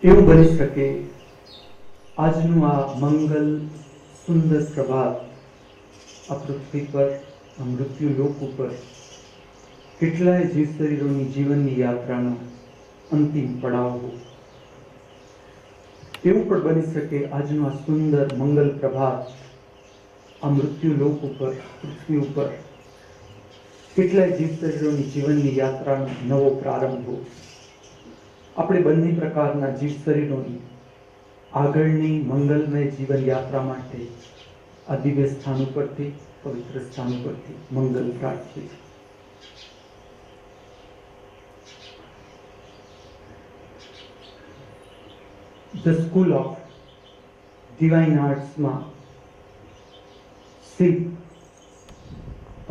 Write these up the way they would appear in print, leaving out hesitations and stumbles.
એવું બની શકે આજનું આ મંગલ સુંદર પ્રભાત આ પૃથ્વી પર આ મૃત્યુ લોક ઉપર કેટલાય જીવ શરીરોની જીવનની યાત્રાનો અંતિમ પડાવ હોય. એવું પણ બની શકે આજનું આ સુંદર મંગલ પ્રભાત આ મૃત્યુ લોક ઉપર પૃથ્વી ઉપર કેટલાય જીવ શરીરોની જીવનની યાત્રાનો નવો પ્રારંભ હોય. આપણે બંને પ્રકારના જીવ શરીરોની આગળની મંગલમય જીવન યાત્રા માટે આ દિવ્ય સ્થાન ઉપરથી પવિત્ર સ્થાન ઉપરથી મંગલ પ્રાર્થીએ છીએ. ધ સ્કૂલ ઓફ ડિવાઇન આર્ટ્સમાં શિલ્પ,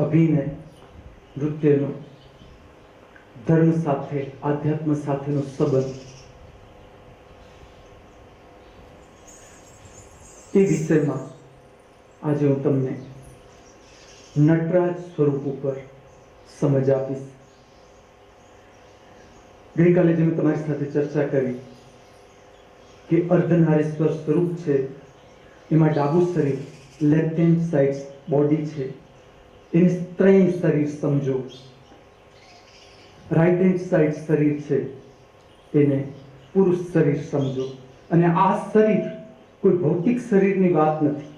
અભિનય, નૃત્યનો ધર્મ સાથે આધ્યાત્મ સાથેનો સંબંધ એ વિષયમાં આજે હું તમને નટરાજ સ્વરૂપ ઉપર સમજ આપીશ. ગઈકાલે જે મેં તમારી સાથે ચર્ચા કરી કે અર્ધનારીશ્વર સ્વરૂપ છે, એમાં ડાબું શરીર લેફ્ટ હેન્ડ સાઈડ બોડી છે, એની ત્રણ શરીર સમજો. રાઈટ હેન્ડ સાઈડ શરીર છે એને પુરુષ શરીર સમજો. અને આ શરીર કોઈ ભૌતિક શરીરની વાત નથી,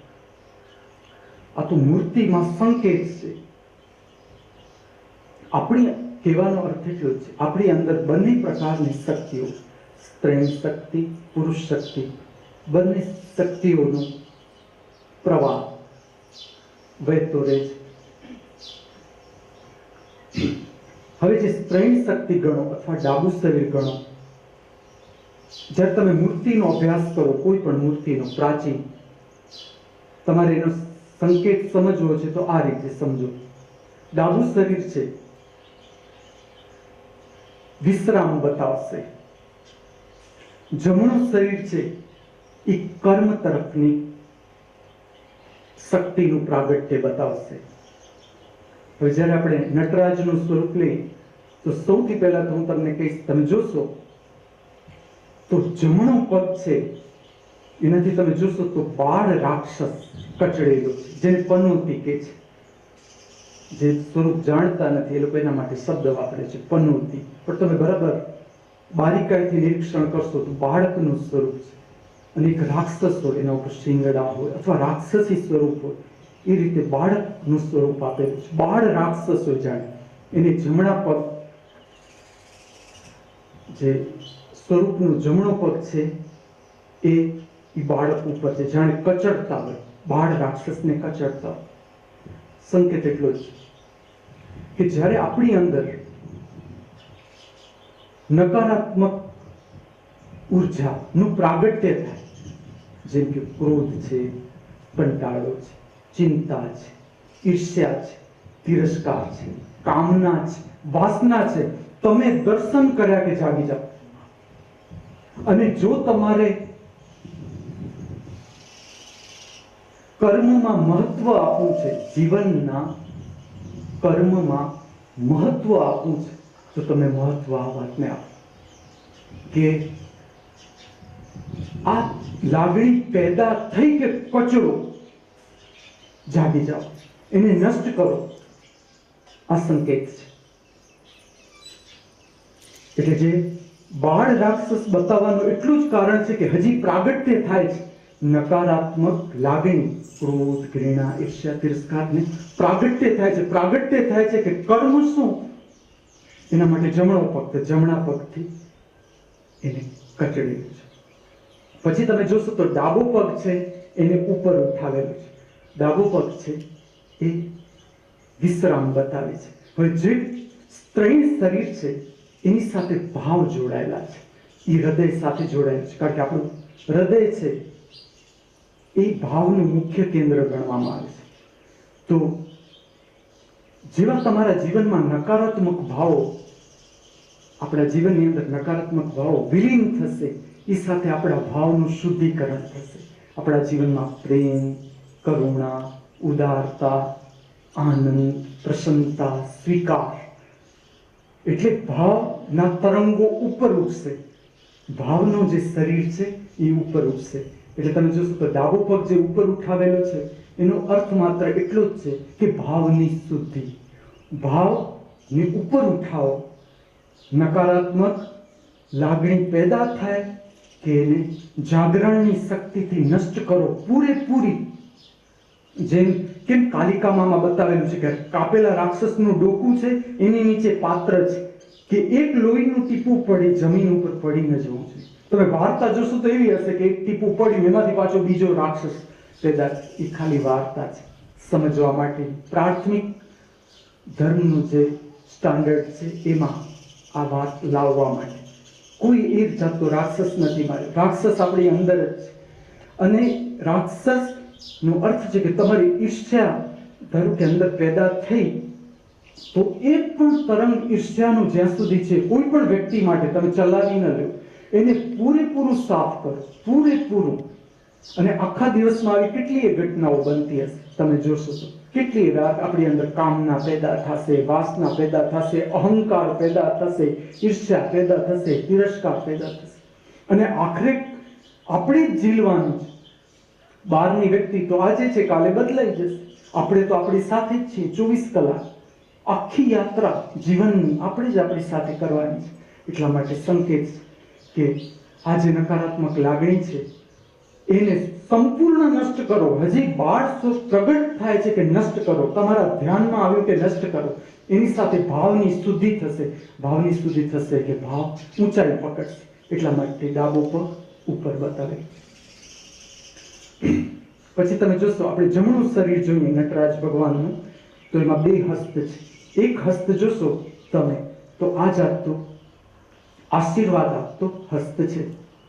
આ તો મૂર્તિમાં સંકેત છે. આપણી કહેવાનો અર્થ એટલો છે, આપણી અંદર બંને પ્રકારની શક્તિઓ, સ્ત્રી શક્તિ, પુરુષ શક્તિ, બંને શક્તિઓનો પ્રવાહ વહેતો રહે છે. હવે જે સ્ત્રી શક્તિ ગણો અથવા ડાબુ શરીર ગણો, જ્યારે તમે મૂર્તિનો અભ્યાસ કરો, કોઈ પણ મૂર્તિનો પ્રાચીન, તમારે એનો સંકેત સમજવો છે તો આ રીતે સમજો. ડાબુ શરીર છે વિશ્રામ બતાવશે, જમણું શરીર છે એ કર્મ તરફની શક્તિનું પ્રાગટ્ય બતાવશે. હવે જ્યારે આપણે નટરાજનું સ્વરૂપ લઈએ તો સૌથી પહેલા તો હું તમને કહીશ, તમે જોશો તો જમણો પગ છે એનાથી તમે જોશો તો બાળ રાક્ષસ કચડેલો છે, જેને પનોતી કહે છે. જે સ્વરૂપ જાણતા નથી એ લોકો એના માટે શબ્દ વાપરે છે પનોતી, પણ તમે બરાબર બારીકાઈથી નિરીક્ષણ કરશો તો બાળકનું સ્વરૂપ છે. અને એક રાક્ષસ હોય, એના ઉપર શિંગડા હોય અથવા રાક્ષસી સ્વરૂપ હોય, એ રીતે બાળકનું સ્વરૂપ આપેલું છે. બાળ રાક્ષસ હોય જાણે, એને જમણા પગ, જે સ્વરૂપનું જમણો પગ છે એ બાળક ઉપર છે, જાણે કચડતા હોય, બાળ રાક્ષસને કચડતા હોય. સંકેત એટલો જ કે જ્યારે આપણી અંદર નકારાત્મક ઉર્જાનું પ્રાગટ્ય થાય, જેમ કે ક્રોધ છે, કંટાળો છે, ચિંતા છે, ઈર્ષ્યા છે, તિરસ્કાર છે, કામના છે, વાસના છે, તમે દર્શન કર્યા કે જાગી જાઓ. અને જો તમારે કર્મમાં મહત્વ આપવું છે, જીવનના કર્મમાં મહત્વ આપવું છે, તો તમે મહત્વ આ વાતને આપો કે આ લાગણી પેદા થઈ કે કચરો, જાગી જાઓ, એને નષ્ટ કરો. આ સંકેત છે. એટલે જે બાળ રાક્ષસ બતાવવાનું એટલું જ કારણ છે કે હજી પ્રાગટ્ય થાય છે નકારાત્મક લાગણી, ક્રોધ, ઘૃણા, ઈર્ષ્યા, તિરસ્કારને પ્રાગટ્ય થાય છે. પ્રાગટ્ય થાય છે કે કર્મ શું, એના માટે જમણો પગ, જમણા પગથી એને કચડેલું છે. પછી તમે જોશો તો ડાબો પગ છે એને ઉપર ઉઠાવેલો છે. ડાબો પગ છે એ વિશ્રામ બતાવે છે. હવે જે સ્ત્રી શરીર છે એની સાથે ભાવ જોડાયેલા છે, એ હૃદય સાથે જોડાયેલું છે. કારણ કે આપણું હૃદય છે એ ભાવનું મુખ્ય કેન્દ્ર ગણવામાં આવે છે. તો જેવા તમારા જીવનમાં નકારાત્મક ભાવો, આપણા જીવનની અંદર નકારાત્મક ભાવો વિલીન થશે, એ સાથે આપણા ભાવનું શુદ્ધિકરણ થશે. આપણા જીવનમાં પ્રેમ, કરુણા, ઉદારતા, આનંદ, પ્રસન્નતા, સ્વીકાર, એટલે ભાવના તરંગો ઉપર ઉઠશે. ભાવનો જે શરીર છે એ ઉપર ઉઠશે. એટલે તમે જોશો તો ડાબો પગ જે ઉપર ઉઠાવેલો છે એનો અર્થ માત્ર એટલો જ છે કે ભાવની શુદ્ધિ. ભાવને ઉપર ઉઠાવો, નકારાત્મક લાગણી પેદા થાય કે એને જાગરણની શક્તિથી નષ્ટ કરો પૂરેપૂરી. જેમ કેમ કાલિકામાં બતાવેલું છે કે કાપેલા રાક્ષસનું ડોકું છે, એની નીચે પાત્ર છે કે એક લોહીનું ટીપું પડી જમીન ઉપર પડી ન જવું જોઈએ. તમે વાર્તા જોશો તો એવી હશે કે એક ટીપું પડ્યું એમાંથી પાછો બીજો રાક્ષસ પેદા. એ ખાલી વાર્તા છે સમજવા માટે. પ્રાથમિક ધર્મનું જે સ્ટાન્ડર્ડ છે એમાં આ વાત લાવવા માટે કોઈ એક જાતનો રાક્ષસ નથી મારે. રાક્ષસ આપણી અંદર જ છે. અને રાક્ષસનો અર્થ છે કે તમારી ઈર્ષ્યા ધારો કે અંદર પેદા થઈ તો એક પણ તરંગ ઈર્ષ્યાનું જ્યાં સુધી છે કોઈ પણ વ્યક્તિ માટે તમે ચલાવી ન લો, એને પૂરેપૂરું સાફ કરો, પૂરેપૂરું. અને આખા દિવસમાં આવી કેટલીય ઘટનાઓ બનતી હશે, તમે જોશો તો કેટલી વાર આપણી અંદર કામના પેદા થશે, વાસના પેદા થશે, અહંકાર પેદા થશે, ઈર્ષ્યા પેદા થશે, તિરસ્કાર પેદા થશે. અને આખરે આપણે જ ઝીલવાનું છે. બહારની વ્યક્તિ તો આજે છે કાલે બદલાઈ જશે. આપણે તો આપણી સાથે જ છીએ 24 કલાક. આખી યાત્રા જીવનની આપણે જ આપણી સાથે કરવાની છે. એટલા માટે સંકેત કે આ જે નકારાત્મક લાગણી છે એને સંપૂર્ણ નષ્ટ કરો. હજી બાળ પ્રગટ થાય છે કે નષ્ટ કરો, તમારા ધ્યાનમાં આવ્યું કે નષ્ટ કરો. એની સાથે ભાવની શુદ્ધિ થશે. ભાવની શુદ્ધિ થશે કે ભાવ ઊંચાઈ પકડશે. એટલા માટે ડાબો પગ ઉપર બતાવે. પછી તમે જોશો આપણે જમણું શરીર જોઈએ નટરાજ ભગવાનનું તો એમાં 2 હસ્ત છે. એક હસ્ત જોશો તમે તો આ જાતનો આશીર્વાદ આપતો હસ્ત છે,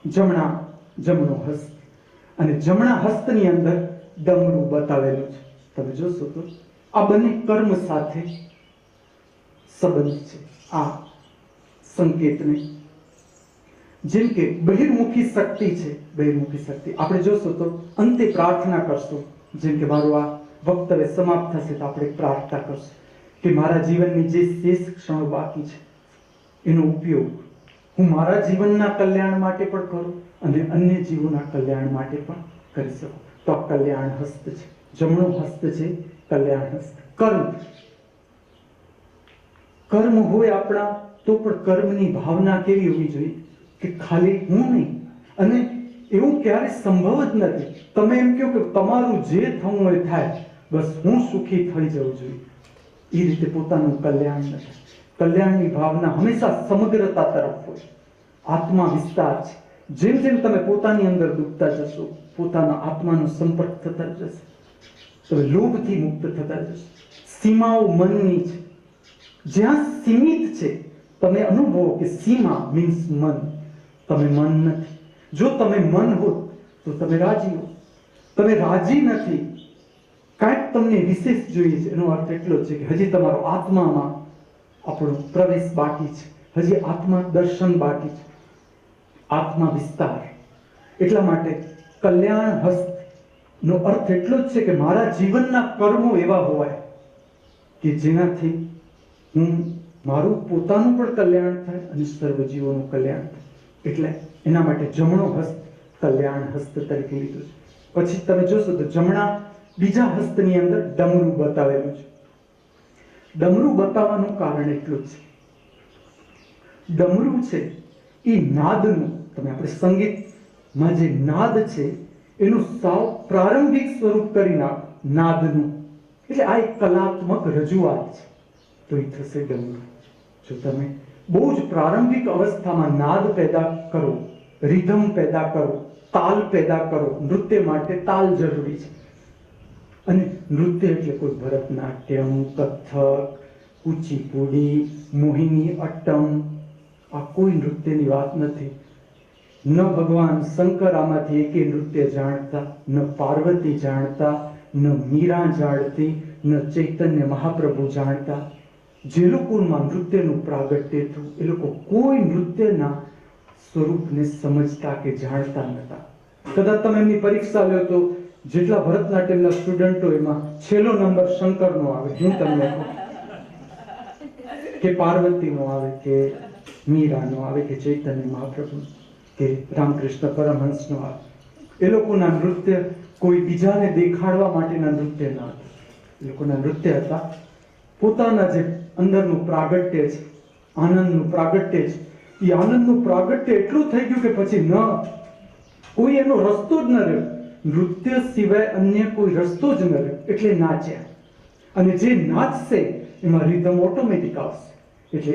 જમણો હસ્ત. અને જમણા હસ્તની અંદર ડમરું બતાવેલું છે. તમે જોશો તો આ બંને કર્મ સાથે સંબંધ છે. આ સંકેતને જેમ કે બહિર્મુખી શક્તિ છે, બહિર્મુખી શક્તિ આપણે જોશો તો અંતે પ્રાર્થના કરશું. જેમ કે મારું આ વક્તવ્ય સમાપ્ત થશે તો આપણે પ્રાર્થના કરશું કે મારા જીવનની જે શેષ ક્ષણો બાકી છે એનો ઉપયોગ હું મારા જીવનના કલ્યાણ માટે પણ કરું અને અન્ય જીવોના કલ્યાણ માટે પણ કરી શકું. તો આ કલ્યાણ હસ્ત છે, જમણો હસ્ત છે કલ્યાણ હસ્ત. કર્મ હોય આપણા તો પણ કર્મની ભાવના કેવી હોવી જોઈએ કે ખાલી હું નહીં. અને એવું ક્યારે સંભવ જ નથી. તમે એમ કહો કે તમારું જે થવું હોય થાય, બસ હું સુખી થઈ જવું જોઈએ. એ રીતે પોતાનું કલ્યાણ નથી. કલ્યાણની ભાવના હંમેશા સમગ્રતા તરફ હોય, આત્મા વિસ્તાર છે. જેમ જેમ તમે પોતાની અંદર ડૂબતા જશો, પોતાના આત્માનો સંપર્ક થતા જશે, તમે લોભથી મુક્ત થતા જશો. સીમાઓ મનની છે. જ્યાં સીમિત છે તમે અનુભવો કે સીમા મીન્સ મન. તમે મન નથી. જો તમે મન હો તો તમે રાજી હો. તમે રાજી નથી, કાંઈક તમને વિશેષ જોઈએ છે, એનો અર્થ એટલો છે કે હજી તમારો આત્મામાં આપણો પ્રવેશ બાકી છે, હજી આત્મા દર્શન બાકી છે, આત્મા વિસ્તાર. એટલા માટે કલ્યાણ હસ્ત નો અર્થ એટલો જ છે કે મારા જીવનના કર્મો એવા હોવાય કે જેનાથી હું મારું પોતાનું પણ કલ્યાણ થાય અને સર્વજીવોનું કલ્યાણ થાય. એટલે એના માટે જમણો હસ્ત કલ્યાણ હસ્ત તરીકે લીધું છે. પછી તમે જોશો તો જમણા બીજા હસ્તની અંદર ડમરું બતાવેલું છે. ડમરું બતાવવાનું કારણ એટલું જ છે, ડમરું છે એ નાદનું, તમે આપણે સંગીતમાં જે નાદ છે એનું સાવ પ્રારંભિક સ્વરૂપ કરી નાખો નાદનું. એટલે આ એક કલાત્મક રજૂઆત છે. તો એ થશે ડમરું. જો તમે બહુ જ પ્રારંભિક અવસ્થામાં નાદ પેદા કરો, રિધમ પેદા કરો, તાલ પેદા કરો. નૃત્ય માટે તાલ જરૂરી છે. અને નૃત્ય એટલે કોઈ ભરતનાટ્યમ, કથક, કુચીપુડી, મોહિની અટ્ટમ, આ કોઈ નૃત્યની વાત નથી. ન ભગવાન શંકર આમાંથી એકે નૃત્ય જાણતા, ન પાર્વતી જાણતા, ન મીરા જાણતી, ન ચૈતન્ય મહાપ્રભુ જાણતા. જે લોકોમાં નૃત્યનું પ્રાગટ્ય થયું એ લોકો કોઈ નૃત્યના સ્વરૂપને સમજતા કે જાણતા નહોતા. કદાચ તમે એમની પરીક્ષા લો તો જેટલા ભરતનાટ્યમના સ્ટુડન્ટો એમાં છેલ્લો નંબર શંકરનો આવે, હું તમને કહું, કે પાર્વતીનો આવે, કે મીરાનો આવે, કે ચૈતન્ય મહાપ્રભુ. કે રામકૃષ્ણ પરમહંસનો આ એ લોકોના નૃત્ય કોઈ બીજાને દેખાડવા માટેના નૃત્ય ન હતા. એ લોકોના નૃત્ય હતા પોતાના જે અંદરનું પ્રાગટ્ય છે, આનંદનું પ્રાગટ્ય છે. એ આનંદનું પ્રાગટ્ય એટલું થઈ ગયું કે પછી ન કોઈ એનો રસ્તો જ ન રહ્યો. નૃત્ય સિવાય અન્ય કોઈ રસ્તો જ ન રહ્યો. એટલે નાચ્યા. અને જે નાચશે એમાં રિધમ ઓટોમેટિક આવશે. એટલે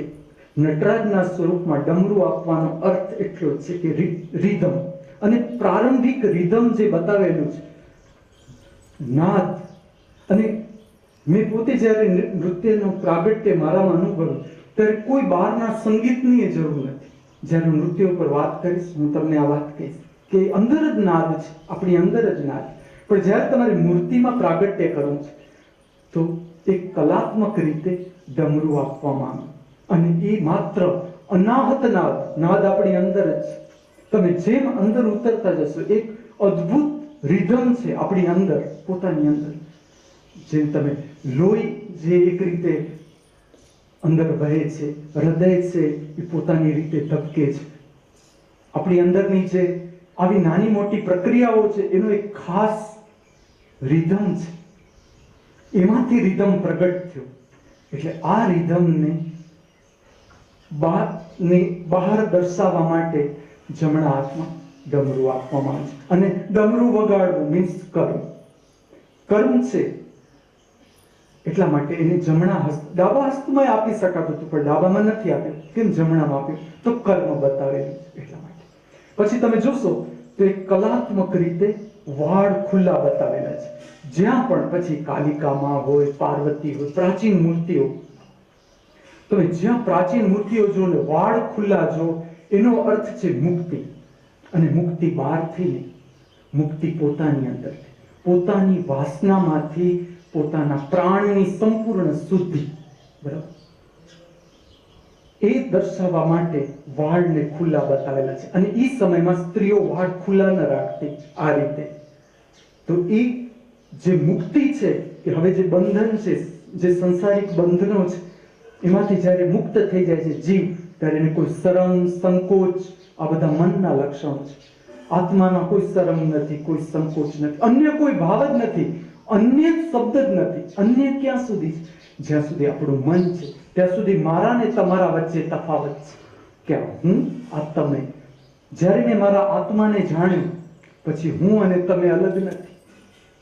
નટરાજના સ્વરૂપમાં ડમરું આપવાનો અર્થ એટલો છે કે રિધમ, અને પ્રારંભિક રિધમ જે બતાવેલું છે, નાદ. અને મેં પોતે જ્યારે નૃત્યનું પ્રાગટ્ય મારામાં અનુભવ્યું ત્યારે કોઈ બહારના સંગીતની જરૂર નથી. જ્યારે હું નૃત્ય ઉપર વાત કરીશ હું તમને આ વાત કહીશ કે અંદર જ નાદ છે, આપણી અંદર જ નાદ. પણ જ્યારે તમારે મૂર્તિમાં પ્રાગટ્ય કરવું છે તો એક કલાત્મક રીતે ડમરું આપવામાં આવે, અને એ માત્ર અનાહત નાદ, નાદ આપણી અંદર જ. તમે જેમ અંદર ઉતરતા જશો એક અદ્ભુત રિધમ છે આપણી અંદર, પોતાની અંદર. જેમ તમે લોહી જે એક રીતે અંદર વહે છે, હૃદય છે એ પોતાની રીતે ધબકે છે. આપણી અંદરની જે આવી નાની મોટી પ્રક્રિયાઓ છે એનો એક ખાસ રિધમ છે. એમાંથી રિધમ પ્રગટ થયો. એટલે આ રિધમને બહાર દર્શાવવા માટે જમણા હાથમાં ડમરું આપવામાં આવે છે. અને ડમરું વગાડવું મીન્સ કર્મ. કર્મ છે એટલા માટે એને જમણા હસ્ત, ડાબા હસ્તમાં આપી શકાતું હતું પણ ડાબામાં નથી આપ્યું. કેમ જમણામાં આપ્યું? તો કર્મ બતાવેલું એટલા માટે. પછી તમે જોશો તો એક કલાત્મક રીતે વાળ ખુલ્લા બતાવેલા છે. જ્યાં પણ પછી કાલિકામાં હોય, પાર્વતી હોય, પ્રાચીન મૂર્તિઓ, તમે જ્યાં પ્રાચીન મૂર્તિઓ જો ને વાળ ખુલ્લા જો, એનો અર્થ છે મુક્તિ. અને મુક્તિ બહારથી નહીં, મુક્તિ પોતાની અંદરથી, પોતાની વાસનામાંથી, પોતાના પ્રાણની સંપૂર્ણ શુદ્ધિ. બરાબર? એ દર્શાવવા માટે વાળને ખુલ્લા બતાવેલા છે. અને એ સમયમાં સ્ત્રીઓ વાળ ખુલ્લા ન રાખતી આ રીતે. તો એ જે મુક્તિ છે કે હવે જે બંધન છે, જે સંસારિક બંધનો છે, એમાંથી જ્યારે મુક્ત થઈ જાય છે જીવ, ત્યારે એને કોઈ શરમ, સંકોચ, આ બધા મનના લક્ષણો છે. આત્મામાં કોઈ શરમ નથી, કોઈ સંકોચ નથી, અન્ય કોઈ ભાવ જ નથી, અન્ય શબ્દ જ નથી. અન્ય ક્યાં સુધી? જ્યાં સુધી આપણું મન છે ત્યાં સુધી મારા ને તમારા વચ્ચે તફાવત છે કે હું આ તમે. જ્યારે મેં મારા આત્માને જાણ્યું પછી હું અને તમે અલગ નથી,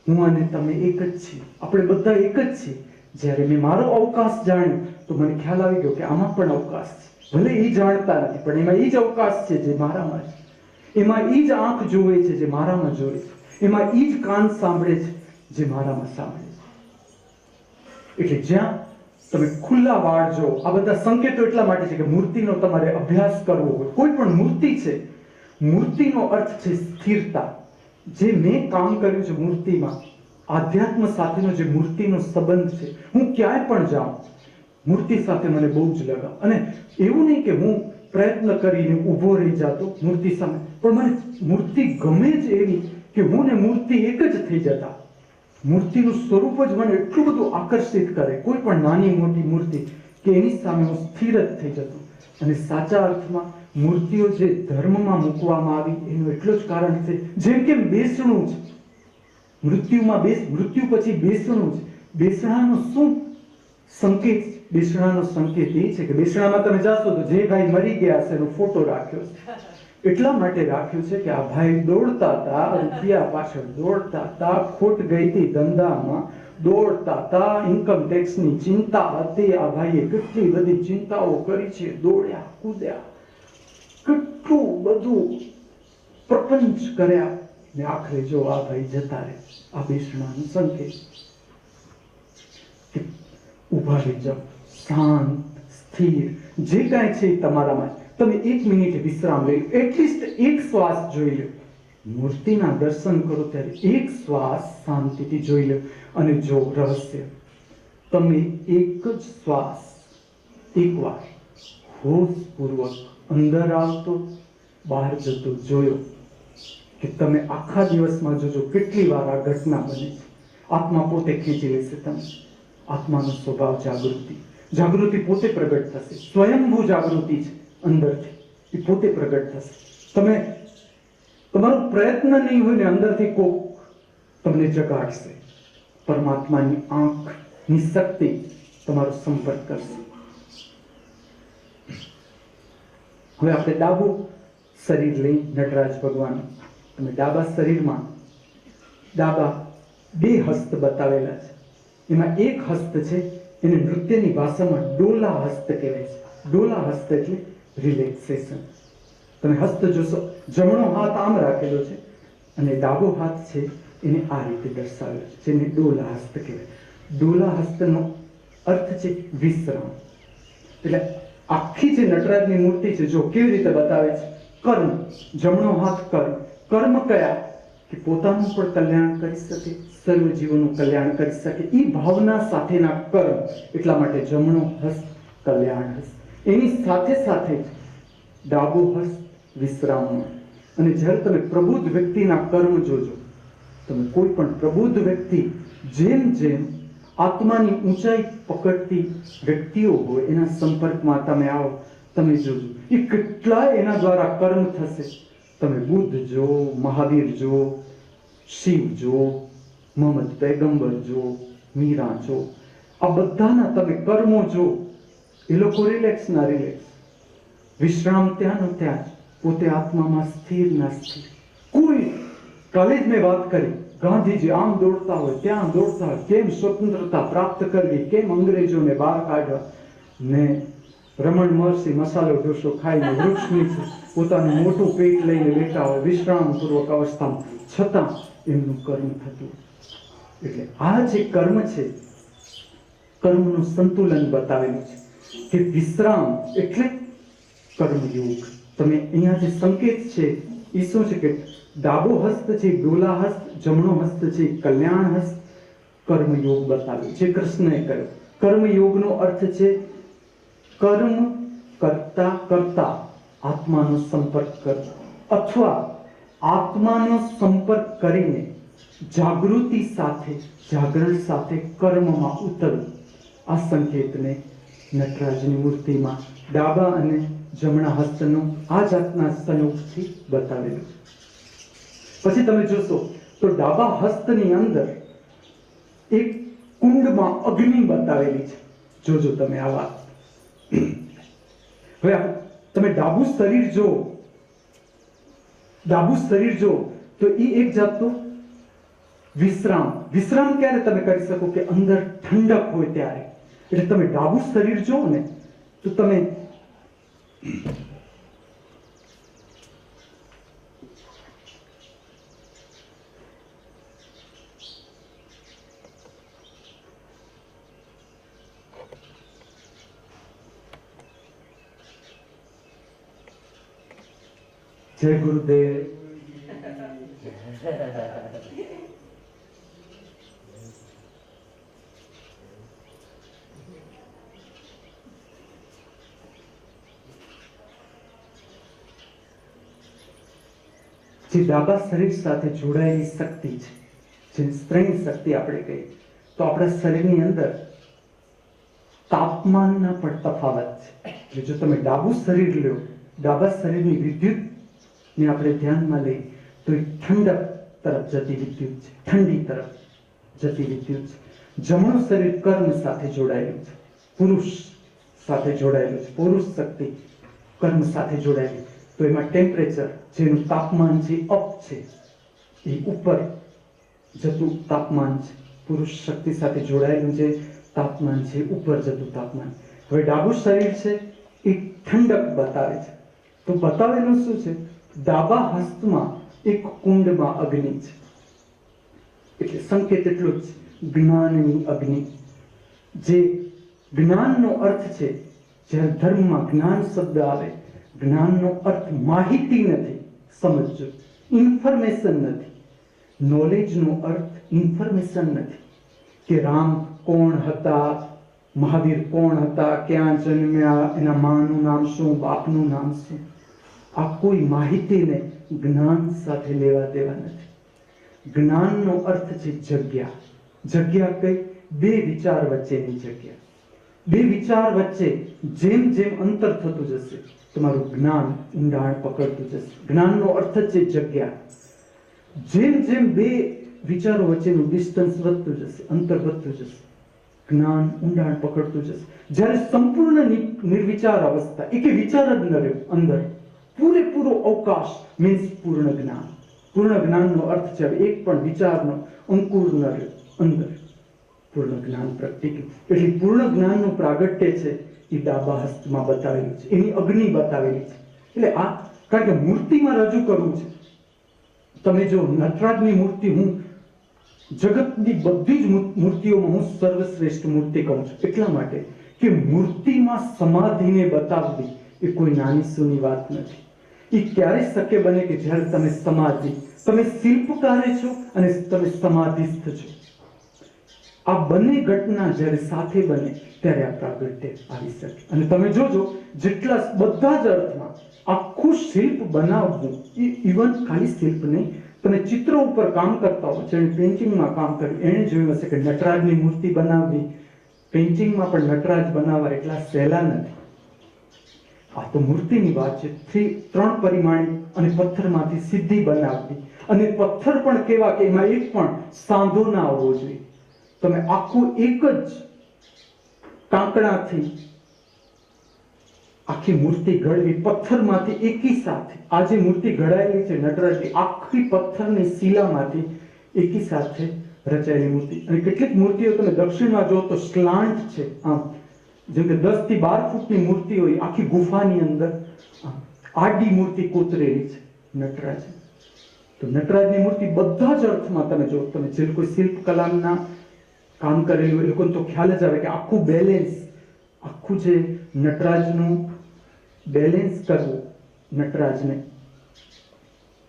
હું અને તમે એક જ છીએ, આપણે બધા એક જ છીએ. જ્યારે મેં મારો અવકાશ જાણ્યો તો મને ખ્યાલ આવી ગયો કે આમાં પણ અવકાશ છે. ભલે એ જાણતા નથી પણ એમાં એ જ અવકાશ છે જે મારામાં છે. એમાં એ જ આંખ જોવે છે જે મારામાં જોવે છે. એમાં એ જ કાન સાંભળે છે જે મારામાં સાંભળે છે. એટલે જ્યાં તમે ખુલ્લા વાળ જો, આ બધા સંકેતો એટલા માટે છે કે મૂર્તિનો તમારે અભ્યાસ કરવો હોય. કોઈ પણ મૂર્તિ છે, મૂર્તિનો અર્થ છે સ્થિરતા. જે મેં કામ કર્યું છે મૂર્તિમાં, આધ્યાત્મ સાથેનો જે મૂર્તિનો સંબંધ છે, હું ક્યાંય પણ જાઉં મૂર્તિ સાથે મને બહુ જ લગાવ. અને એવું નહીં કે હું પ્રયત્ન કરીને ઊભો રહી જાતો મૂર્તિ સામે, પણ મને મૂર્તિ ગમે જ એવી કે હું ને મૂર્તિ એક જ થઈ જતા. મૂર્તિનું સ્વરૂપ જ મને એટલું બધું આકર્ષિત કરે, કોઈ પણ નાની મોટી મૂર્તિ, કે એની સામે હું સ્થિર જ થઈ જતો. અને સાચા અર્થમાં મૂર્તિઓ જે ધર્મમાં મૂકવામાં આવી એનું એટલું જ કારણ છે, જેમ કે બેસણું છે મૃત્યુમાં, મૃત્યુ પછી બેસણું છે. બેસણાનો શું સંકેત? બેસણાનો સંકેત એ છે કે બેસણામાં તમે જાશો તો જે ભાઈ મરી ગયા છે એનો ફોટો રાખ્યો છે. એટલા માટે રાખ્યું છે કે આ ભાઈ દોડતા હતા, રૂપિયા પાછળ દોડતા હતા, ખોટ ગઈ હતી ધંધામાં, દોડતા હતા, ઇન્કમ ટેક્સની ચિંતા હતી, આ ભાઈએ કેટલી બધી ચિંતાઓ કરી છે, દોડ્યા કૂદ્યા, કેટલું બધું પ્રપંચ કર્યા, ને આખરે જો આ ભાઈ જતા રહે. આ બેસણાનું સંકેત કે ઊભા રહી જાઓ, શાંત, સ્થિર, જે કાંઈ છે એ તમારામાં. તમે 1 મિનિટ વિશ્રામ લઈ, એટલીસ્ટ એક શ્વાસ જોઈ લો. મૂર્તિના દર્શન કરો ત્યારે એક શ્વાસ શાંતિથી જોઈ લો. અને જો રહસ્ય, તમે એક જ શ્વાસ એકવાર હોશપૂર્વક અંદર આવતો બહાર જતો જોયો કે તમે આખા દિવસમાં જોજો કેટલી વાર આ ઘટના બને છે. આત્મા પોતે ખેંચી લેશે તમે. આત્માનો સ્વભાવ જાગૃતિ. જાગૃતિ પોતે પ્રગટ થશે. સ્વયંભૂ જાગૃતિ છે અંદરથી, એ પોતે પ્રગટ થશે. તમે તમારો પ્રયત્ન નહીં હોય ને અંદરથી કોક તમને જગાડશે. પરમાત્માની આંખની શક્તિ તમારો સંપર્ક કરશે. હવે આપણે ડાબું શરીર લઈ નટરાજ ભગવાન, તમે ડાબા શરીરમાં ડાબા બે હસ્ત બતાવેલા છે. એમાં એક હસ્ત છે એને નૃત્યની ભાષામાં ડોલા હસ્ત કહેવાય છે. ડોલા હસ્ત એટલે રિલેક્સેશન. તમે હસ્ત જોશો, જમણો હાથ આમ રાખેલો છે અને ડાબો હાથ છે એને આ રીતે દર્શાવેલો છે, જેને ડોલા હસ્ત કહેવાય. ડોલા હસ્તનો અર્થ છે વિશ્રામ. એટલે આખી જે નટરાજની મૂર્તિ છે જો કેવી રીતે બતાવે છે, કર્મ, જમણો હાથ કર્મ. કર્મ કયા? કે પોતાનું પણ કલ્યાણ કરી શકે, સર્વ જીવોનું કલ્યાણ કરી શકે, એ ભાવના સાથેના કર્મ. એટલા માટે જમણો હસ્ત કલ્યાણ હસ્ત. એની સાથે સાથે ડાબો હસ્ત વિશ્રામનો. અને જ્યારે તમે પ્રબુદ્ધ વ્યક્તિના કર્મ જોજો, તમે કોઈ પણ પ્રબુદ્ધ વ્યક્તિ જેમ જેમ આત્માની ઊંચાઈ પકડતી વ્યક્તિઓ હોય એના સંપર્કમાં તમે આવો, તમે જોજો એ કેટલા એના દ્વારા કર્મ થશે. તમે બુદ્ધ જો, મહાવીર જો, શિવ જો, મોહમ્મદ પૈગંબર જો, મીરા જો, આ બધાના તમે કર્મો જો. એ લોકો રિલેક્સ ના રિલેક્સ, વિશ્રામ ત્યાંનો ત્યાં જ, પોતે આત્મામાં સ્થિર ના સ્થિર. કોઈ કાલે જ મેં વાત કરી, ગાંધીજી આમ દોડતા હોય, ત્યાં દોડતા હોય, કેમ સ્વતંત્રતા પ્રાપ્ત કરવી, કેમ અંગ્રેજોને બહાર કાઢવા, ને રમણ મહર્ષિ મસાલો ઢોસો ખાઈને વૃક્ષ નીચે પોતાનું મોટું પેટ લઈને બેઠા હોય વિશ્રામ પૂર્વક અવસ્થામાં, છતાં એમનું કર્મ થતું. એટલે આ જે કર્મ છે, કર્મનું સંતુલન બતાવેલું છે કે વિશ્રામ એટલે કર્મયોગ. તમે અહીંયા જે સંકેત છે એ શું છે કે ડાબો હસ્ત છે ડોલા હસ્ત, જમણો હસ્ત છે કલ્યાણ હસ્ત. કર્મયોગ બતાવ્યો જે કૃષ્ણએ કર્યો. કર્મયોગનો અર્થ છે કર્મ કરતા કરતા આત્માનો સંપર્ક કરવો, અથવા આત્માનો સંપર્ક કરીને જાગૃતિ સાથે, જાગરણ સાથે કર્મમાં ઉતરવું. આ સંકેતને નટરાજની મૂર્તિમાં ડાબા અને જમણા હસ્તનો આ જાતના સંયોગથી બતાવેલું. પછી તમે જોશો તો ડાબા હસ્તની અંદર એક કુંડમાં અગ્નિ બતાવેલી છે. જોજો તમે આ વાત. હવે તમે ડાબુ શરીર જો, ડાબુ શરીર જો તો એ એક જાતનું વિશ્રામ. વિશ્રામ ક્યારે તમે કરી શકો કે અંદર ઠંડક હોય ત્યારે. એટલે તમે ડાબુ શરીર જો ને તો તમે જય ગુરુદેવ. જે ડાબા શરીર સાથે જોડાયેલી શક્તિ છે, જે સ્ત્રીની શક્તિ આપણે કહીએ, તો આપણા શરીરની અંદર તાપમાનના પણ તફાવત છે. એટલે જો તમે ડાબુ શરીર લો, ડાબા શરીરની વિદ્યુત ને આપણે ધ્યાનમાં લઈએ તો એ ઠંડક તરફ જતી વિદ્યુત છે, ઠંડી તરફ જતી વિદ્યુત છે. જમણું શરીર કર્મ સાથે જોડાયેલું છે, પુરુષ સાથે જોડાયેલું છે, પુરુષ શક્તિ કર્મ સાથે જોડાયેલી. તો એમાં ટેમ્પરેચર, જેનું તાપમાન જે અપ છે એ ઉપર જતું તાપમાન છે. પુરુષ શક્તિ સાથે જોડાયેલું જે તાપમાન છે ઉપર જતું તાપમાન. હવે ડાબુ શરીર છે એ ઠંડક બતાવે છે. તો બતાવેલું શું છે? ડાબા હસ્તમાં એક કુંડમાં અગ્નિ છે. એટલે સંકેત એટલો જ, જ્ઞાનની અગ્નિ. જે જ્ઞાનનો અર્થ છે, જ્યારે ધર્મમાં જ્ઞાન શબ્દ આવે, જ્ઞાનનો અર્થ માહિતી નથી, સમજો, ઇન્ફોર્મેશન નથી. નોલેજનો અર્થ ઇન્ફોર્મેશન નથી કે રામ કોણ હતા, મહાવીર કોણ હતા, ક્યાં જન્મ્યા, એના માનું નામ શું, બાપનું નામ શું. આ કોઈ માહિતીને જ્ઞાન સાથે લેવા દેવા નથી. જ્ઞાનનો અર્થ છે જગ્યા. જગ્યા કઈ? બે વિચાર વચ્ચેની જગ્યા. બે વિચાર વચ્ચે જેમ જેમ અંતર થતું જશે તમારું જ્ઞાન ઊંડાણ પકડતું જશે. જ્ઞાનનો અર્થ જ છે જગ્યા. જેમ જેમ બે વિચારો વચ્ચેનું ડિસ્ટન્સ વધતું જશે, અંતર વધતું જશે, જ્ઞાન ઊંડાણ પકડતું જશે. જ્યારે સંપૂર્ણ નિર્વિચાર અવસ્થા, એક વિચાર જ ન રહ્યો અંદર, પૂરેપૂરો અવકાશ મીન્સ પૂર્ણ જ્ઞાન. પૂર્ણ જ્ઞાનનો અર્થ છે એક પણ વિચારનો અંકુર ન રહ્યો અંદર, પૂર્ણ જ્ઞાન પ્રગટી ગયું. એટલે પૂર્ણ જ્ઞાનનું પ્રાગટ્ય છે એ ડાબા હસ્તમાં બતાવેલું છે, એની અગ્નિ બતાવેલી છે. એટલે આ કારણ કે મૂર્તિમાં રજૂ કરવું છે. તમે જો નટરાજની મૂર્તિ, હું જગતની બધી જ મૂર્તિઓમાં હું સર્વશ્રેષ્ઠ મૂર્તિ કહું છું, એટલા માટે કે મૂર્તિમાં સમાધિને બતાવવી એ કોઈ નાની સૂની વાત નથી. એ ક્યારે શક્ય બને કે જ્યારે તમે સમાધિ, તમે શિલ્પકારે છો અને તમે સમાધિસ્થ છો. આ બંને ઘટના જ્યારે સાથે બને ત્યારે આ પ્રાગટ્ય આવી શકે. અને તમે જોજો જેટલા બધા જ અર્થમાં આખું શિલ્પ બનાવવું, એ ઇવન ખાલી શિલ્પ નહીં, તમે ચિત્રો ઉપર કામ કરતા હો, જેણે પેઇન્ટિંગમાં કામ કર્યું એણે જોયું હશે કે નટરાજની મૂર્તિ બનાવવી, પેઇન્ટિંગમાં પણ નટરાજ બનાવવા એટલા સહેલા નથી. આ તો મૂર્તિની વાત છે. 3 પરિમાણિક અને પથ્થરમાંથી સીધી બનાવવી, અને પથ્થર પણ કેવા કે એમાં એક પણ સાંધો ના આવવો જોઈએ. તમે આખું એક જ કાંકણાથી આખી મૂર્તિ ઘડવી, પથ્થરમાંથી એકી સાથે. આ જે મૂર્તિ ઘડાયેલી છે નટરાજની, આખી પથ્થરની શિલામાંથી એકી સાથે રચાયેલી મૂર્તિ. અને કેટલીક મૂર્તિઓ તમે દક્ષિણમાં જો તો સ્લાન્ટ છે, આમ જેમ કે 10 થી 12 ફૂટની મૂર્તિ હોય, આખી ગુફાની અંદર આડી મૂર્તિ કોતરેલી છે નટરાજ. તો નટરાજની મૂર્તિ બધા જ અર્થમાં તમે જો, તમે જે કોઈ શિલ્પ કલાના કામ કરેલું એ લોકોને તો ખ્યાલ જ આવે કે આખું બેલેન્સ, આખું જે નટરાજનું બેલેન્સ કરવું, નટરાજને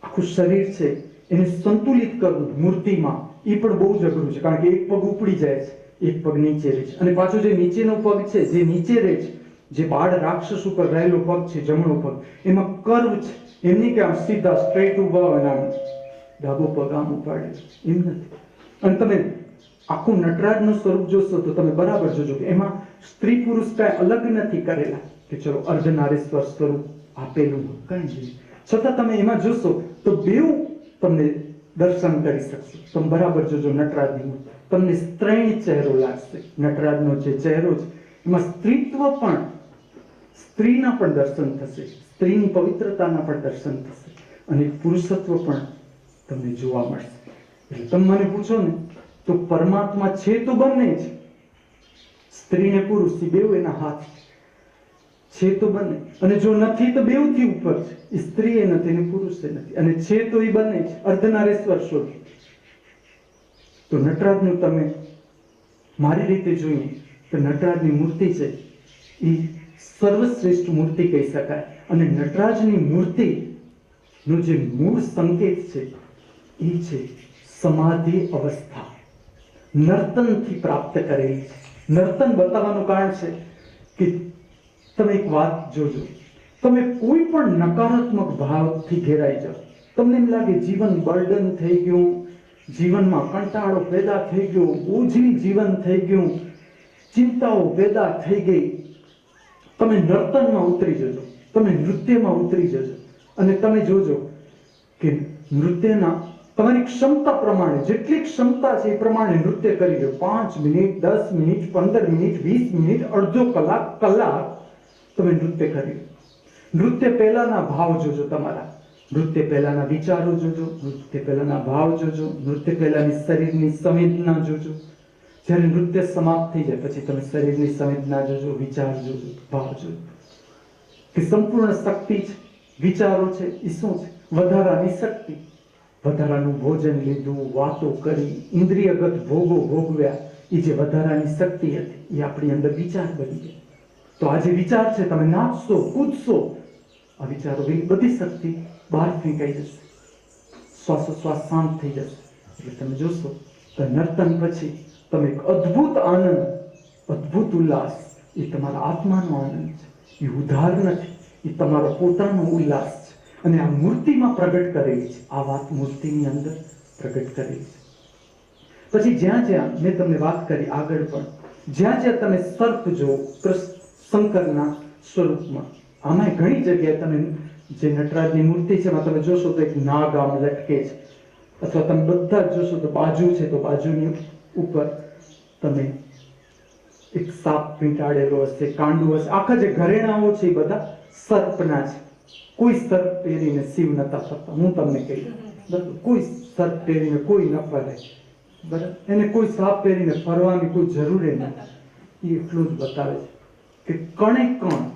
આખું શરીર છે એને સંતુલિત કરવું મૂર્તિમાં, એ પણ બહુ જ અઘરું છે. કારણ કે એક પગ ઉપડી જાય છે, એક પગ નીચે રહે છે, અને પાછો જે નીચેનો પગ છે, જે નીચે રહે છે, જે બાળ રાક્ષસ ઉપર રહેલો પગ છે, જમણો પગ, એમાં કર્વ છે. એમ નહીં કે આમ સીધા સ્ટ્રેટ ઉભા હોય આમ ડાબો પગ આમ ઉપાડે, એમ નથી. અને તમે આખું નટરાજનું સ્વરૂપ જોશો તો તમે બરાબર જોજો કે એમાં સ્ત્રી પુરુષ કાંઈ અલગ નથી કરેલા કે ચલો અર્ધનારીશ્વર સ્વરૂપ આપેલું, કાંઈ નહીં. છતાં તમે એમાં જોશો તો બેઉ તમને દર્શન કરી શકશો. તમે બરાબર જોજો નટરાજની મૂર્તિ, તમને સ્ત્રીણ ચહેરો લાગશે. નટરાજનો જે ચહેરો છે એમાં સ્ત્રીત્વ પણ, સ્ત્રીના પણ દર્શન થશે, સ્ત્રીની પવિત્રતાના પણ દર્શન થશે, અને પુરુષત્વ પણ તમને જોવા મળશે. એટલે તમે મને પૂછો ને તો પરમાત્મા છે તો બંને છે, સ્ત્રી ને પુરુષ બેઉ એના હાથ છે તો બંને, અને જો નથી તો બેઉથી ઉપર છે, એ સ્ત્રી એ નથી ને પુરુષ એ નથી, અને છે તો એ બંને છે, અર્ધનારીશ્વર સ્વરૂપ. તો નટરાજનું તમે મારી રીતે જોઈએ તો નટરાજની મૂર્તિ છે એ સર્વશ્રેષ્ઠ મૂર્તિ કહી શકાય. અને નટરાજની મૂર્તિનો જે મૂળ સંકેત છે એ છે સમાધિ અવસ્થા, નર્તનથી પ્રાપ્ત કરેલી છે. નર્તન બતાવવાનું કારણ છે કે તમે એક વાત જોજો, તમે કોઈ પણ નકારાત્મક ભાવથી ઘેરાઈ જાઓ, તમને એમ લાગે જીવન બર્ડન થઈ ગયું, જીવનમાં કંટાળો પેદા થઈ ગયો, બોझिल જીવન થઈ ગયું, ચિંતાઓ પેદા થઈ ગઈ, તમે નર્તનમાં ઉતરી જજો, તમે નૃત્યમાં ઉતરી જજો, અને તમે જોજો કે નૃત્યના તમારી ક્ષમતા પ્રમાણે, જેટલી ક્ષમતા છે એ પ્રમાણે નૃત્ય કરી લો. 5 મિનિટ, 10 મિનિટ, 15 મિનિટ, 20 મિનિટ, અડધો કલાક, કલાક તમે નૃત્ય કરી લો. નૃત્ય પહેલાના ભાવ જોજો, તમારા નૃત્ય પહેલાના વિચારો જોજો, નૃત્ય પહેલાના ભાવ જોજો, નૃત્ય પહેલાની શરીરની સંવેદના જોજો. જ્યારે નૃત્ય સમાપ્ત થઈ જાય પછી તમે શરીરની સંવેદના જોજો, વિચાર જોજો, ભાવ જોજો, કે સંપૂર્ણ શક્તિ છે, વિચારો છે એ શું છે? વધારાની શક્તિ. વધારાનું ભોજન લીધું, વાતો કરી, ઇન્દ્રિયગત ભોગો ભોગવ્યા, એ જે વધારાની શક્તિ હતી એ આપણી અંદર વિચાર બની ગયા. તો આ જે વિચાર છે, તમે નાચશો, કૂદશો, આ વિચારો બધી શક્તિ બહાર ફેંકાઈ જશે, શ્વાસોશ્વાસ શાંત થઈ જશે. એટલે તમે જોશો તો નર્તન પછી તમે એક અદ્ભુત આનંદ, અદ્ભુત ઉલ્લાસ, એ તમારા આત્માનો આનંદ છે, એ ઉધાર નથી, એ તમારો પોતાનો ઉલ્લાસ છે. અને આ મૂર્તિમાં પ્રગટ કરેલી છે, આ વાત મૂર્તિની અંદર પ્રગટ કરેલી છે. પછી જ્યાં જ્યાં મેં તમને વાત કરી આગળ પણ, જ્યાં જ્યાં તમે સર્પ જો શંકરના સ્વરૂપમાં, આમાં ઘણી જગ્યાએ તમે જે નટરાજની મૂર્તિ છે એમાં તમે જોશો તો એક નાગ આમ લટકે છે, અથવા તમે બધા જ જોશો તો બાજુ છે તો બાજુની ઉપર તમે એક સાપ વીંટાળેલો હશે, કાંડું હશે. આખા જે ઘરેણાઓ છે એ બધા સર્પના છે. કોઈ સર્પ પહેરીને શિવ નતા ફરતા, હું તમને કહી દઉં. કોઈ સર્પ પહેરીને કોઈ ન ફરે, બરાબર? એને કોઈ સાપ પહેરીને ફરવાની કોઈ જરૂર નથી. એ એટલું જ બતાવે છે કે કણે કણ,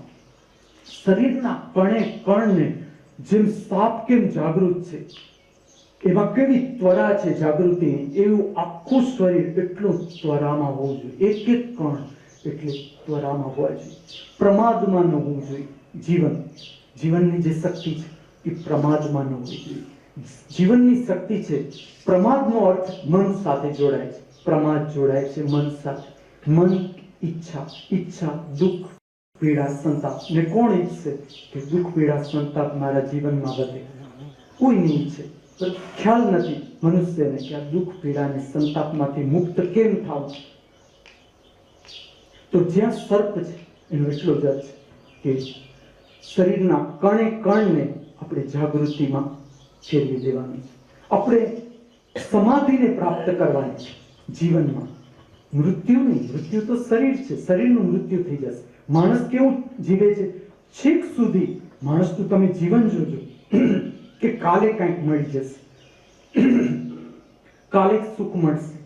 શરીરના કણે કણને જેમ સાપ કેમ જાગૃત છે, એમાં કેવી ત્વરા છે જાગૃતિની, એવું આખું શરીર એટલું ત્વરામાં હોવું જોઈએ. એક એક કણ એટલી ત્વરામાં હોવા જોઈએ. પ્રમાદમાં ન હોવું જોઈએ. જીવનની જે શક્તિ છે એ પ્રમાદમાં ન હોવી જોઈએ. જીવનની શક્તિ છે, પ્રમાદનો અર્થ મન સાથે જોડાય છે, પ્રમાદ જોડાય છે મન સાથે. મન, ઈચ્છા, દુઃખ, પીડા, સંતાપ. ને કોણ ઈચ્છે કે દુઃખ, પીડા, સંતાપ મારા જીવનમાં વધે? કોઈ નહીં ઈચ્છે. ખ્યાલ નથી મનુષ્યને કે આ દુઃખ, પીડા અને સંતાપમાંથી મુક્ત કેમ થાવ? તો જ્યાં સર્પ છે એનો એટલો જ અર્થ છે કે શરીરના કણે કણને આપણે જાગૃતિમાં ફેરવી દેવાની છે. આપણે સમાધિને પ્રાપ્ત કરવાની છે જીવનમાં. મૃત્યુ નહીં, મૃત્યુ તો શરીર છે, શરીરનું મૃત્યુ થઈ જશે. માણસ કેવું જીવે છે? છેક સુધી માણસનું તમે જીવન જોજો કે કાલે કંઈક મળી જશે, કાલે સુખ મળશે.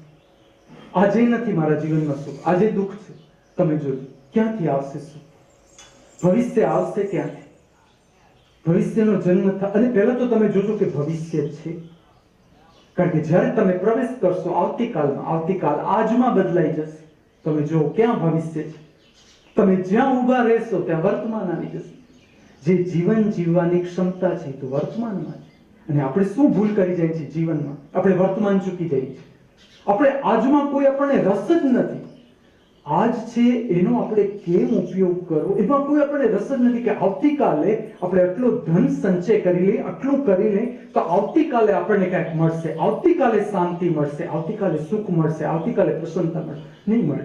આજે નથી મારા જીવનમાં સુખ, આજે દુઃખ છે. તમે જોજો ક્યાંથી આવશે સુખ? ભવિષ્ય આવશે ક્યાંથી? ભવિષ્યનો જન્મ થાય અને પહેલા તો તમે જોજો કે ભવિષ્ય છે. કારણ કે જ્યારે તમે પ્રવેશ કરશો આવતીકાલમાં, આવતીકાલ આજમાં બદલાઈ જશે. તમે જો ક્યાં ભવિષ્ય છે? તમે જ્યાં ઊભા રહેશો ત્યાં વર્તમાન આવી જશે. જે જીવન જીવવાની ક્ષમતા છે તો વર્તમાનમાં છે. અને આપણે શું ભૂલ કરી જાય છે જીવનમાં? આપણે વર્તમાન ચૂકી જઈએ છીએ. આપણે આજમાં કોઈ આપણને રસ જ નથી. આજ છે એનો આપણે કેમ ઉપયોગ કરવો એમાં કોઈ આપણને રસ જ નથી કે આવતીકાલે આપણે આટલો ધન સંચય કરી લઈએ, આટલું કરી લઈએ તો આવતીકાલે આપણને કંઈક મળશે, આવતીકાલે શાંતિ મળશે, આવતીકાલે સુખ મળશે, આવતીકાલે પ્રસન્નતા મળશે. નહીં મળે.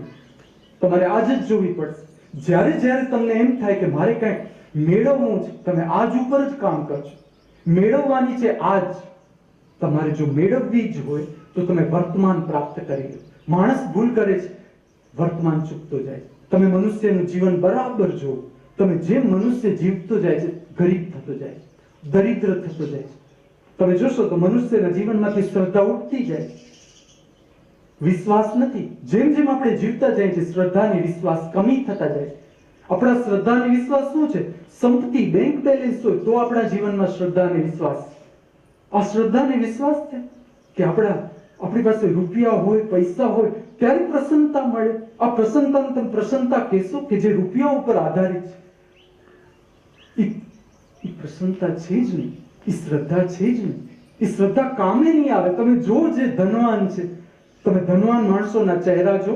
તમારે આજ જ જોવી પડશે. જ્યારે જ્યારે તમને એમ થાય કે મારે કંઈક મેળવવું છે, તમે આજ ઉપર જ કામ કરજો. મેળવવાની છે આજ. તમારે જો મેળવવી જ હોય તો તમે વર્તમાન પ્રાપ્ત કરી લો. માણસ ભૂલ કરે છે, વર્તમાન ચૂકતો જાય. તમે મનુષ્યનું જીવન બરાબર જુઓ. તમે જેમ મનુષ્ય જીવતો જાય છે, ગરીબ થતો જાય છે, દરિદ્ર થતો જાય છે. તમે જોશો તો મનુષ્યના જીવનમાંથી શ્રદ્ધા ઉઠતી જાય છે, વિશ્વાસ નથી. જેમ જેમ આપણે જીવતા જાય છે, શ્રદ્ધા અને વિશ્વાસ કમી થતા જાય છે. આપણા શ્રદ્ધા અને વિશ્વાસ શું છે? સંપત્તિ, બેંક બેલેન્સ હોય તો આપણા જીવનમાં શ્રદ્ધા અને વિશ્વાસ. આ શ્રદ્ધા અને વિશ્વાસ છે કે આપણી પાસે રૂપિયા હોય, પૈસા હોય ત્યારે પ્રસન્નતા મળે. આ પ્રસન્નતાને તમે પ્રસન્નતા કહેશો કે જે રૂપિયા ઉપર આધારિત છે? એ પ્રસન્નતા છે જ નહીં, એ શ્રદ્ધા છે જ નહીં. એ શ્રદ્ધા કામે નહીં આવે. તમે જો જે ધનવાન છે, તમે ધનવાન માણસોના ચહેરા જો,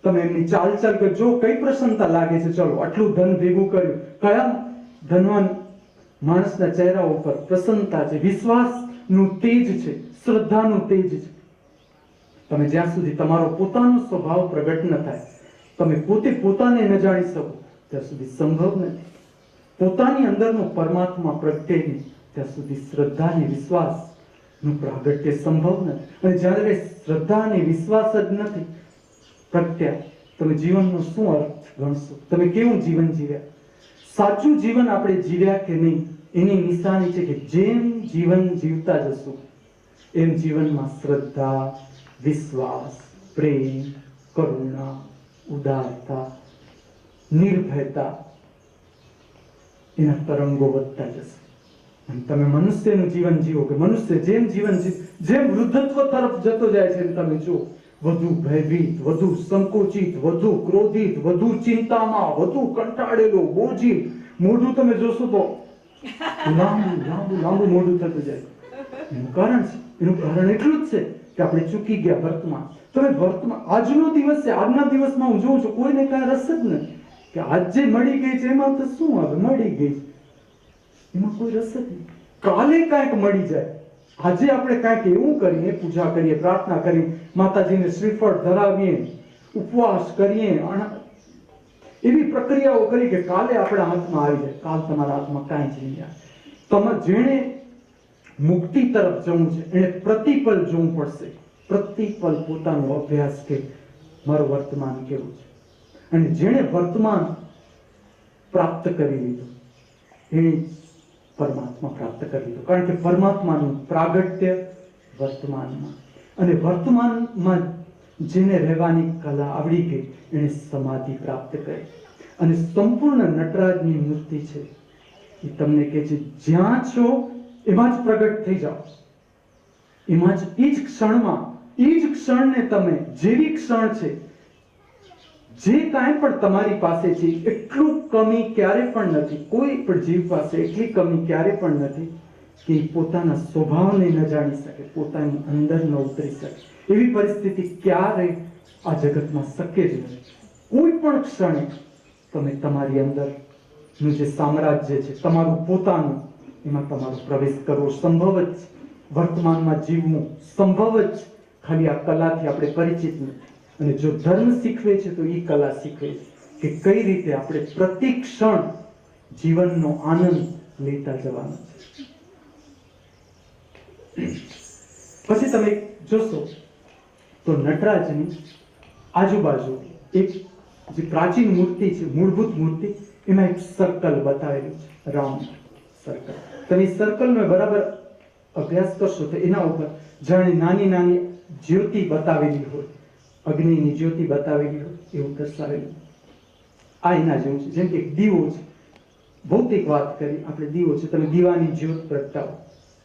તમે એમની ચાલચાલ જો, કઈ પ્રસન્નતા લાગે છે? ચલો આટલું ધન ભેગું કર્યું, કયા ધનવાન માણસના ચહેરા ઉપર પ્રસન્નતા છે, વિશ્વાસનું તેજ છે, શ્રદ્ધાનું તેજ છે. તમે જ્યાં સુધી તમારો પોતાનો સ્વભાવ પ્રગટ ન થાય, તમે પોતે પોતાને ન જાણી શકો ત્યાં સુધી સંભવ નથી. પોતાની અંદરનો પરમાત્મા પ્રગટે નહીં ત્યાં સુધી શ્રદ્ધા અને વિશ્વાસનું પ્રાગટ્ય સંભવ નથી. અને જ્યારે શ્રદ્ધા અને વિશ્વાસ જ નથી પ્રગટ્યા, તમે જીવનનો શું અર્થ ગણશો? તમે કેવું જીવન જીવ્યા? સાચું જીવન આપણે જીવ્યા કે નહીં એની નિશાની છે કે જેમ જીવન જીવતા જશું એમ જીવનમાં શ્રદ્ધા, વિશ્વાસ, પ્રેમ, કરુણા, ઉદારતા, નિર્ભયતા એના તરંગો વધતા જશે. અને તમે મનુષ્યનું જીવન જીવો કે મનુષ્ય જેમ જીવન જેમ વૃદ્ધત્વ તરફ જતો જાય છે એમ તમે જુઓ વધુ ભયભીત, વધુ સંકોચિત, વધુ ક્રોધિત, વધુ ચિંતામાં, વધુ કંટાળેલો, બોજી મોઢું તમે જોશો તો લાંબુ મોઢું થતું જાય. એનું કારણ એટલું જ છે કે આપણે ચૂકી ગયા વર્તમાન. તમે વર્તમાન આજનો દિવસ છે, આજના દિવસમાં હું જોઉં છું કોઈને કાંઈ રસ જ નથી કે આજે મળી ગઈ છે એમાં તો શું આવે? મળી ગઈ છે એમાં કોઈ રસ જ નહીં. કાલે કાંઈક મળી જાય. આજે આપણે કાંઈક એવું કરીએ, પૂજા કરીએ, પ્રાર્થના કરીએ, માતાજીને શ્રીફળ ધરાવીએ, ઉપવાસ કરીએ, એવી પ્રક્રિયાઓ કરી કે કાલે આપણા હાથમાં આવી જાય, કાલ તમારા હાથમાં કાંઈ જ નહીં આવે. જેણે મુક્તિ તરફ જવું છે એને પ્રતિપલ જોવું પડશે. પ્રતિપલ પોતાનો અભ્યાસ કે મારું વર્તમાન કેવું છે. અને જેણે વર્તમાન પ્રાપ્ત કરી લીધું એને પરમાત્મા પ્રાપ્ત કરી લીધું. કારણ કે પરમાત્માનું પ્રાગટ્ય વર્તમાનમાં, અને વર્તમાનમાં જેને રહેવાની કલા આવડી ગઈ એને સમાધિ પ્રાપ્ત કરી. અને સંપૂર્ણ નટરાજની મૂર્તિ છે એ તમને કહે છે જ્યાં છો એમાં જ પ્રગટ થઈ જાઓ. એમાં જ એ જ ક્ષણમાં, એ જ ક્ષણને તમે જેવી ક્ષણ છે, જે કાંઈ પણ તમારી પાસે છે એટલું કમી ક્યારે પણ નથી. કોઈ પણ જીવ પાસે એટલી કમી ક્યારે પણ નથી કે પોતાના સ્વભાવને ન જાણી શકે, પોતાની અંદર ન ઉતરી શકે. એવી પરિસ્થિતિ ક્યારે આ જગતમાં શક્ય જ નથી. કોઈ પણ ક્ષણે તમે તમારી અંદરનું જે સામ્રાજ્ય છે તમારું પોતાનું, એમાં તમારો પ્રવેશ કરવો સંભવ જ છે. વર્તમાનમાં જીવવું સંભવ જ. ખાલી આ કલાથી આપણે પરિચિત નથી. અને જો ધર્મ શીખવે છે તો એ કલા શીખવે છે કે કઈ રીતે આપણે પ્રતિ ક્ષણ જીવનનો આનંદ લેતા જવાનો છે. પછી તમે જોશો તો નટરાજની આજુબાજુ એક જે પ્રાચીન મૂર્તિ છે, મૂળભૂત મૂર્તિ, એમાં એક સર્કલ બતાવેલું છે, રાઉન્ડ સર્કલ. તમે સર્કલનો બરાબર અભ્યાસ કરશો તો એના ઉપર જાણે નાની નાની જ્યોતિ બતાવેલી હોય, અગ્નિની જ્યોતિ બતાવેલી હોય એવું દર્શાવેલું. આ એના જેવું છે. જેમ કે દીવો છે, ભૌતિક વાત કરી આપણે, દીવો છે, તમે દીવાની જ્યોત પ્રગટાવો,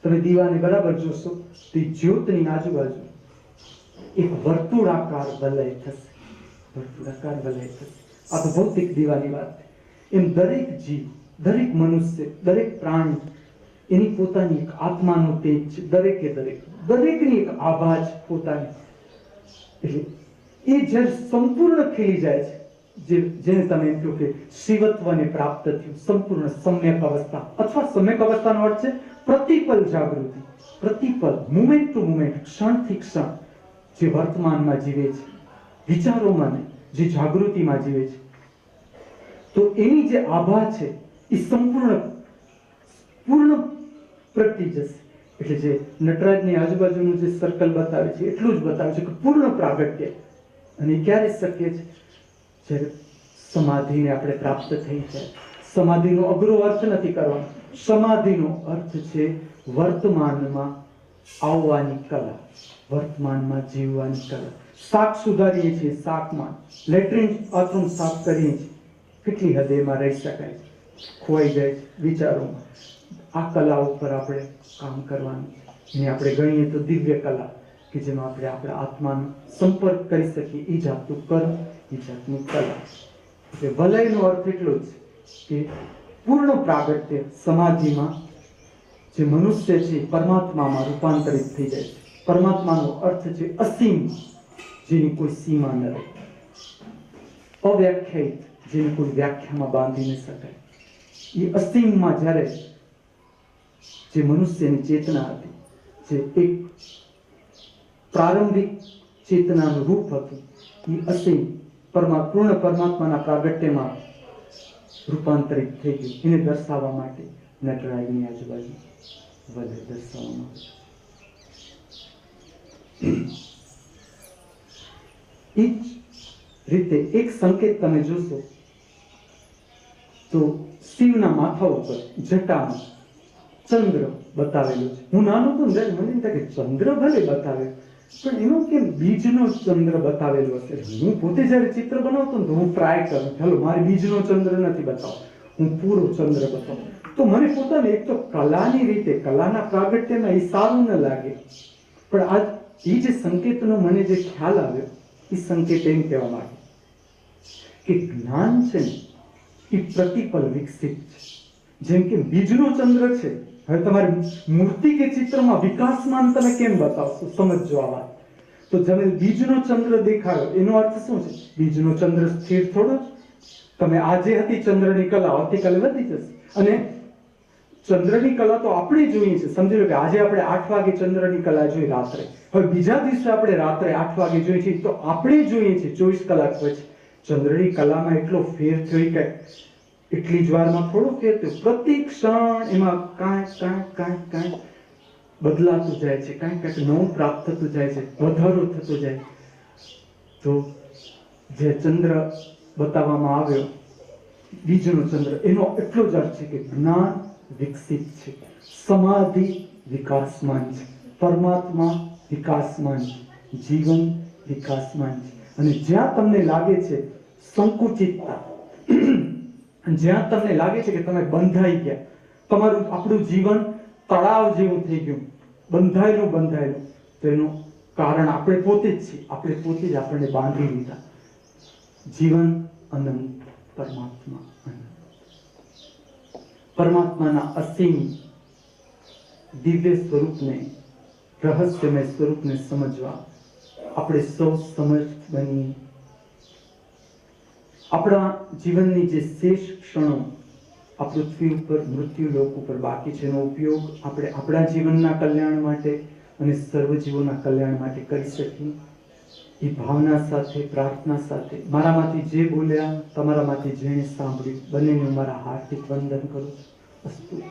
તમે દીવાને બરાબર જોશો તો જ્યોતની આજુબાજુ એક વર્તુળાકાર વલય થશે. વર્તુળાકાર વલય થશે. આ તો ભૌતિક દીવાની વાત. એમ દરેક જીવ, દરેક મનુષ્ય, દરેક પ્રાણી એની પોતાની એક આત્માનું તેજ છે. દરેકની એક આભા છે પોતાની. એટલે એ જ્યારે સંપૂર્ણ ખીલી જાય છે, જેને તમે એમ કહો કે શિવત્વને પ્રાપ્ત થયું, સંપૂર્ણ સમ્યક અવસ્થા, અથવા સમ્યક અવસ્થાનો અર્થ છે પ્રતિપલ જાગૃતિ. પ્રતિપલ, મુમેન્ટ ટુ મુમેન્ટ, ક્ષણથી ક્ષણ જે વર્તમાનમાં જીવે છે, વિચારોમાં નહીં, જે જાગૃતિમાં જીવે છે, તો એની જે આભા છે એ પૂર્ણ પ્રગટી જશે. એટલે જે નટરાજની આજુબાજુનું જે સર્કલ બતાવે છે એટલું જ બતાવે છે કે પૂર્ણ પ્રાગટ્ય. અને ક્યારે શક્ય છે? જ્યારે સમાધિને આપણે પ્રાપ્ત થઈ જાય. સમાધિનો અઘરો અર્થ નથી કરવાનો. સમાધિનો અર્થ છે વર્તમાનમાં આવવાની કલા, વર્તમાનમાં જીવવાની કલા. શાક સુધારીએ છીએ, શાકમાં લેટ્રિન બાથરૂમ સાફ કરીએ છીએ, કેટલી હદે એમાં રહી શકાય, ખોવાઈ જાય વિચારોમાં. આ કલા ઉપર આપણે કામ કરવાનું. એને આપણે ગણીએ તો દિવ્ય કલા, કે જેમાં આપણે આપણા આત્માનો સંપર્ક કરી શકીએ. એ જાતનું કર્મ, એ જાતનું કલા. એટલે વલયનો અર્થ એટલો જ કે પૂર્ણ પ્રાગટ્ય સમાધિમાં જે મનુષ્ય છે પરમાત્મામાં રૂપાંતરિત થઈ જાય છે. પરમાત્માનો અર્થ છે અસીમ, જેની કોઈ સીમા ન રહે. અવ્યાખ્યાયિત, જેને કોઈ વ્યાખ્યામાં બાંધી ન શકાય. એ અસીમમાં જ્યારે જે મનુષ્યની ચેતના હતી, જે એક પ્રારંભિક ચેતનાનું રૂપ હતું, એ અસીમ પૂર્ણ પરમાત્માના પ્રાગટ્યમાં રૂપાંતરિત થઈ ગયું. એને દર્શાવવા માટે નટરાજની આજુબાજુ વલય દર્શાવવામાં આવે. એ જ રીતે એક સંકેત તમે જોશો તો શિવના માથા ઉપર જટામાં ચંદ્ર બતાવેલો છે. હું નાનો હતો ને મને એમ થાય કે ચંદ્ર ભલે બતાવ્યો, પણ એનો કેમ બીજનો ચંદ્ર બતાવેલો હશે. હું પોતે જયારે ચિત્ર બનાવતો ને તો હું ટ્રાય કરું, ચાલો મારે બીજનો ચંદ્ર નથી બતાવો, હું પૂરો ચંદ્ર બતાવું. તો મને પોતાને એક તો કલાની રીતે, કલાના પ્રાગટ્યમાં એ સારું ન લાગે. પણ આ એ જે સંકેતનો મને જે ખ્યાલ આવ્યો, એ સંકેત એમ કહેવા માંગે કે જ્ઞાન છે ને એ પ્રતિપલ વિકસિત છે. જેમ કે બીજનો ચંદ્ર છે, હવે તમારી મૂર્તિ કે ચિત્રમાં વિકાસમાન તમે કેમ બતાવશો? સમજો આ વાત. તો તમે બીજનો ચંદ્ર દેખાયો એનો અર્થ શું છે? બીજનો ચંદ્ર સ્થિર થોડો જ. તમે આજે હતી ચંદ્રની કલા, આવતીકાલે વધી જશે. અને ચંદ્રની કલા તો આપણે જોઈએ છે. સમજી લો કે આજે આપણે 8 વાગે ચંદ્રની કલા જોઈ રાત્રે, હવે બીજા દિવસે આપણે રાત્રે 8 વાગે જોઈએ છીએ, તો આપણે જોઈએ છીએ 24 કલાક પછી ચંદ્રની કલામાં એટલો ફેર થયો કે એટલી જ વારમાં થોડો ફેર થયો, પ્રતિ ક્ષણ એમાં કાંઈ બદલાતું જાય છે, કાંઈક નવું પ્રાપ્ત થતું જાય છે, વધારો થતો જાય. તો જે ચંદ્ર બતાવવામાં આવ્યો, બીજનો ચંદ્ર, એનો એટલો જ અર્થ છે કે જ્ઞાન વિકસિત છે, સમાધિ વિકાસમાન છે, પરમાત્મા વિકાસમાન છે, જીવન વિકાસમાન છે. અને જ્યાં તમને લાગે છે સંકુચિતતા, જ્યાં તમને લાગે છે કે તમે બંધાઈ ગયા, તમારું આપણું જીવન તળાવ જેવું થઈ ગયું, બંધાયેલું, તો એનું કારણ આપણે પોતે જ છીએ. આપણે પોતે જ આપણને બાંધી લીધા. જીવન અનંત, પરમાત્મા અનંત. પરમાત્માના અસીમ દિવ્ય સ્વરૂપને, રહસ્યમય સ્વરૂપને સમજવા આપણે સૌ સમર્થ બનીએ. આપણા જીવનની જે શેષ ક્ષણો આ પૃથ્વી ઉપર, મૃત્યુલોક ઉપર બાકી છે, એનો ઉપયોગ આપણે આપણા જીવનના કલ્યાણ માટે અને સર્વજીવોના કલ્યાણ માટે કરી શકીએ. એ ભાવના સાથે, પ્રાર્થના સાથે, મારામાંથી જે બોલ્યા, તમારામાંથી જેણે સાંભળ્યું, બંનેને મારા હાર્દિક વંદન કરું. અસ્તુ.